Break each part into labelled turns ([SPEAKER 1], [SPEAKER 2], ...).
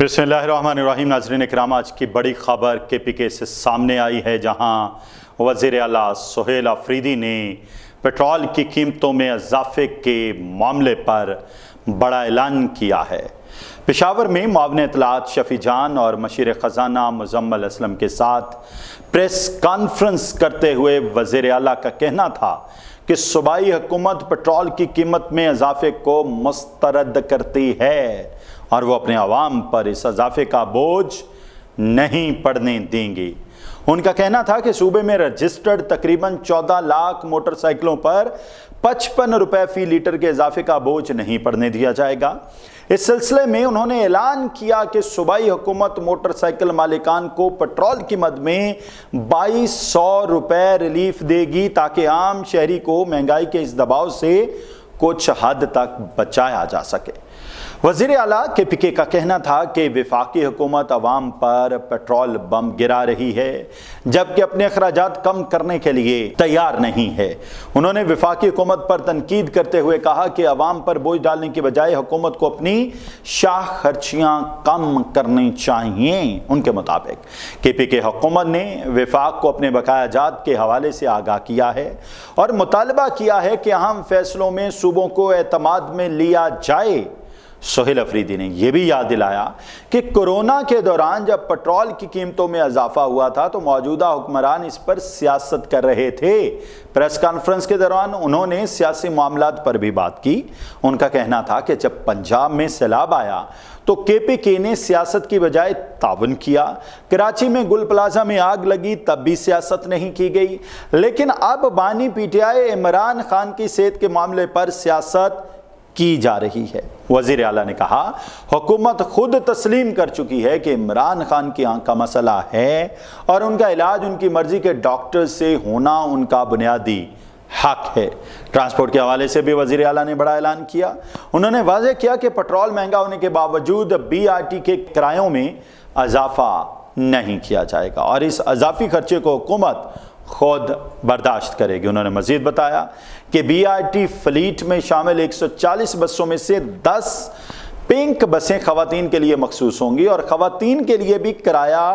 [SPEAKER 1] बिस्मिल्लाहिर्रहमानिर्रहीम। नाज़रीन इकराम, आज की बड़ी खबर KPK से सामने आई है, जहां वज़ीर आला सुहेल अफरीदी ने पेट्रोल की कीमतों में इजाफे के मामले पर बड़ा ऐलान किया है। पेशावर में मुआविन इत्तलाआत शफी जान और मशीर ख़ज़ाना मुज़म्मिल असलम के साथ प्रेस कॉन्फ्रेंस करते हुए वज़ीर आला का कहना था कि सूबाई हुकूमत पेट्रोल की कीमत में इजाफे को मुस्तरद करती है और वो अपने अवाम पर इस इजाफे का बोझ नहीं पड़ने देंगी। उनका कहना था कि सूबे में रजिस्टर्ड तकरीबन 14 लाख मोटरसाइकिलों पर 55 रुपए फी लीटर के इजाफे का बोझ नहीं पड़ने दिया जाएगा। इस सिलसिले में उन्होंने ऐलान किया कि सूबाई हुकूमत मोटरसाइकिल मालिकान को पेट्रोल की मद में 2200 रुपए रिलीफ देगी, ताकि आम शहरी को महंगाई के इस दबाव से कुछ हद तक बचाया जा सके। वज़ीर आला KPK का कहना था कि वफाकी हुकूमत अवाम पर पेट्रोल बम गिरा रही है, जबकि अपने अखराजात कम करने के लिए तैयार नहीं है। उन्होंने वफाकी हुकूमत पर तनकीद करते हुए कहा कि अवाम पर बोझ डालने की बजाय हुकूमत को अपनी शाह खर्चियाँ कम करनी चाहिए। उनके मुताबिक KPK हुकूमत ने वफाक को अपने बकायाजात के हवाले से आगाह किया है और मुतालबा किया है कि अहम फैसलों में सूबों को एतमाद में लिया जाए। सुहेल अफरीदी ने यह भी याद दिलाया कि कोरोना के दौरान जब पेट्रोल की कीमतों में इजाफा हुआ था तो मौजूदा हुक्मरान इस पर सियासत कर रहे थे। प्रेस कॉन्फ्रेंस के दौरान उन्होंने सियासी मामलात पर भी बात की। उनका कहना था कि जब पंजाब में सैलाब आया तो KPK ने सियासत की बजाय ताउन किया। कराची में गुल प्लाजा में आग लगी, तब भी सियासत नहीं की गई। लेकिन अब बानी PTI इमरान खान की सेहत के मामले पर सियासत की जा रही है। वज़ीर आला ने कहा, हुकूमत खुद तस्लीम कर चुकी है कि इमरान खान की आंख का मसला है और उनका इलाज उनकी मर्जी के डॉक्टर से होना उनका बुनियादी हक है। ट्रांसपोर्ट के हवाले से भी वज़ीर आला ने बड़ा ऐलान किया। उन्होंने वाज़ेह किया कि पेट्रोल महंगा होने के बावजूद BRT के किरायों में इजाफा नहीं किया जाएगा और इस इजाफी खर्चे को हुकूमत खुद बर्दाश्त करेगी। उन्होंने मजीद बताया कि BRT फ्लीट में शामिल 140 बसों में से 10 पिंक बसें खवातीन के लिए मखसूस होंगी और खवातीन के लिए भी किराया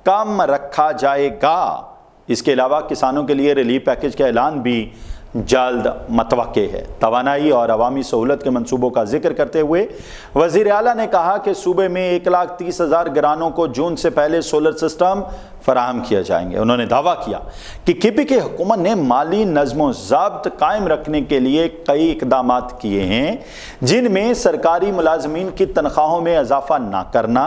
[SPEAKER 1] कम रखा जाएगा। इसके अलावा किसानों के लिए रिलीफ पैकेज का ऐलान भी जल्द मतवक्के है। तवानाई और अवामी सहूलत के मंसूबों का जिक्र करते हुए वज़ीर आला ने कहा कि सूबे में 1,30,000 घरानों को जून से पहले सोलर सिस्टम फराहम किए जाएंगे। उन्होंने दावा किया कि KPK हुकूमत ने माली नज़्म ज़ब्त कायम रखने के लिए कई इकदाम किए हैं, जिनमें सरकारी मुलाजमीन की तनख्वाहों में इजाफा न करना,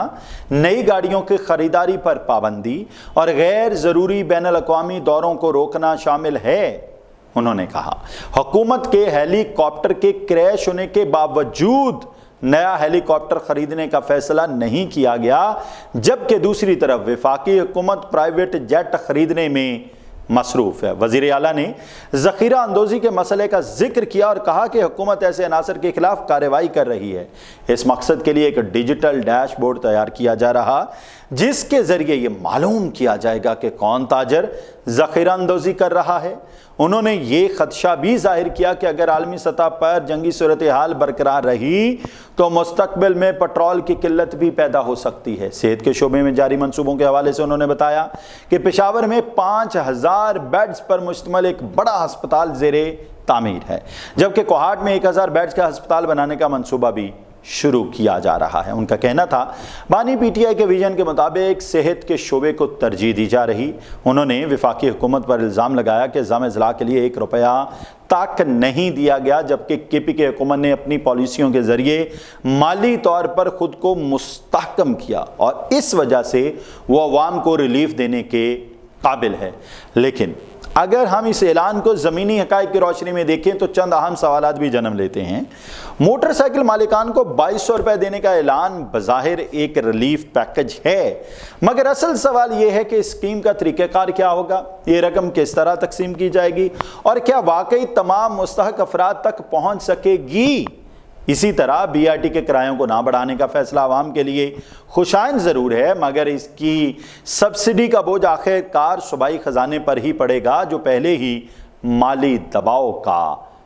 [SPEAKER 1] नई गाड़ियों की खरीदारी पर पाबंदी और गैर ज़रूरी बैनुल अक़वामी दौरों को रोकना शामिल है। उन्होंने कहा, हुकूमत के हेलीकॉप्टर के क्रैश होने के बावजूद नया हेलीकॉप्टर खरीदने का फैसला नहीं किया गया, जबकि दूसरी तरफ वफाकी हुकूमत प्राइवेट जेट खरीदने में मसरूफ़ है। वज़ीर आला ने ज़ख़ीरा अंदोज़ी के मसले का जिक्र किया और कहा कि हुकूमत ऐसे अनासर के खिलाफ कार्रवाई कर रही है। इस मकसद के लिए एक डिजिटल डैशबोर्ड तैयार किया जा रहा, जिसके ज़रिए ये मालूम किया जाएगा कि कौन ताजर ज़ख़ीरा अंदोज़ी कर रहा है। उन्होंने ये खदशा भी जाहिर किया कि अगर आलमी सतह पर जंगी सूरत हाल बरकरार रही तो मुस्तकबिल में पेट्रोल की किल्लत भी पैदा हो सकती है। सेहत के शोबे में जारी मंसूबों के हवाले से उन्होंने बताया कि पेशावर में 5000 बेड्स पर मुश्तमिल एक बड़ा अस्पताल ज़ेरे तामीर है, जबकि कोहाट में 1000 बेड्स का अस्पताल बनाने का मंसूबा भी शुरू किया जा रहा है। उनका कहना था, बानी PTI के विजन के मुताबिक सेहत के शोबे को तरजीह दी जा रही। उन्होंने वफाकी हुकूमत पर इल्ज़ाम लगाया कि जाम ज़िला के लिए 1 रुपया तक नहीं दिया गया, जबकि KPK हुकूमत ने अपनी पॉलिसियों के ज़रिए माली तौर पर ख़ुद को मुस्तहकम किया और इस वजह से वो अवाम को रिलीफ देने के काबिल है। लेकिन अगर हम इस ऐलान को ज़मीनी हक़ाइक़ की रोशनी में देखें तो चंद अहम सवालात भी जन्म लेते हैं। मोटरसाइकिल मालिकान को 2200 रुपये देने का ऐलान बज़ाहिर एक रिलीफ पैकेज है, मगर असल सवाल यह है कि इस स्कीम का तरीक़ाकार क्या होगा, ये रकम किस तरह तकसीम की जाएगी और क्या वाकई तमाम मुस्तहक़ अफराद तक पहुँच सकेगी। इसी तरह BRT के किरायों को ना बढ़ाने का फैसला आवाम के लिए खुशाइन ज़रूर है, मगर इसकी सब्सिडी का बोझ आखिरकार सूबाई ख़जाने पर ही पड़ेगा, जो पहले ही माली दबाव का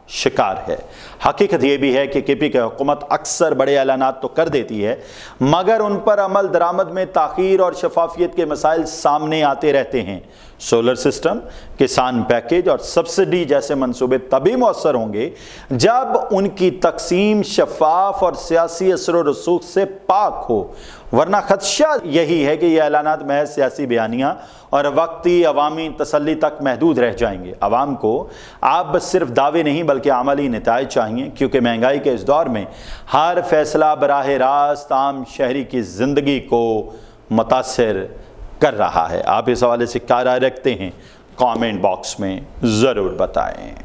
[SPEAKER 1] शिकार है। हकीकत ये भी है कि KP की हुकूमत अक्सर बड़े ऐलानात तो कर देती है, मगर उन पर अमल दरामद में ताख़ीर और शफाफियत के मसाइल सामने आते रहते हैं। सोलर सिस्टम, किसान पैकेज और सब्सिडी जैसे मंसूबे तभी मौसर होंगे जब उनकी तकसीम शफाफ और सियासी असर व रसूख से पाक हो, वरना खदशा यही है कि ये ऐलानात महज सियासी बयानियाँ और वक्ती अवामी तसल्ली तक महदूद रह जाएंगे। अवाम को आप बस सिर्फ दावे नहीं बल्कि अमली नताइज चाहिए, क्योंकि महंगाई के इस दौर में हर फैसला बराह रास्त आम शहरी की ज़िंदगी को मुतासिर कर रहा है। आप इस हवाले से क्या राय रखते हैं? कमेंट बॉक्स में ज़रूर बताएं।